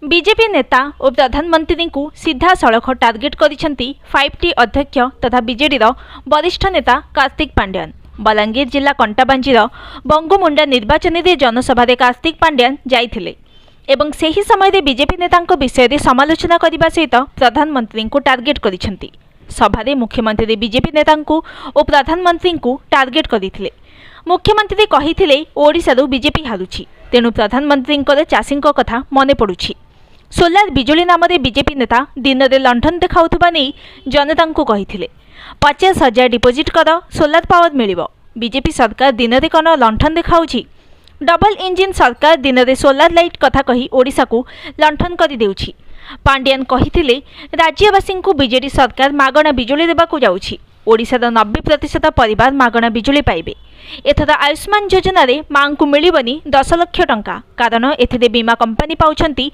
BJP नेता और प्रधानमंत्री को सीधा सड़क टार्गेट करिसेंती 5T अध्यक्ष तथा बीजेडी वरिष्ठ नेता कार्तिक पांड्यान। बलांगीर जिला कंटाबांजीर बंगुमुंडा निर्वाचन रे जनसभा कार्तिक पांड्यान जाइथिले एवं सेही समय बीजेपी नेता विषय में समालोचना करने सहित प्रधानमंत्री को टार्गेट करिसेंती। सभारे मुख्यमंत्री बीजेपी नेता और प्रधानमंत्री को टार्गेट करथिले। मुख्यमंत्री कहिथिले ओडिशारू बीजेपी हारुछि, तेणु प्रधानमंत्री चाषी कथा मने पड़ुछि। सोलार बिजुली नाम बीजेपी नेता दिन में लंठन देखाउथुबा नहीं जनता को कहिथिले। 50,000 डिपोजिट कर सोलार पावर मिलिबो। बीजेपी सरकार दिन में कौन लंठन देखाउछि? डबल इंजिन सरकार दिन में सोलार लाइट कथा कही ओडिशा को लंठन कर देउछि। पांड्यान कहिथिले राज्यवासी को बीजेडी सरकार मागणा बिजुली देबाकू जाउछि। ओडिशार 90% परिवार मागणा बिजुली पाइबे। एथर आयुष्मान योजना रे मां को मिलिबनी 10 लाख टंका, कारण एथिरे बीमा कंपनी पाउछंती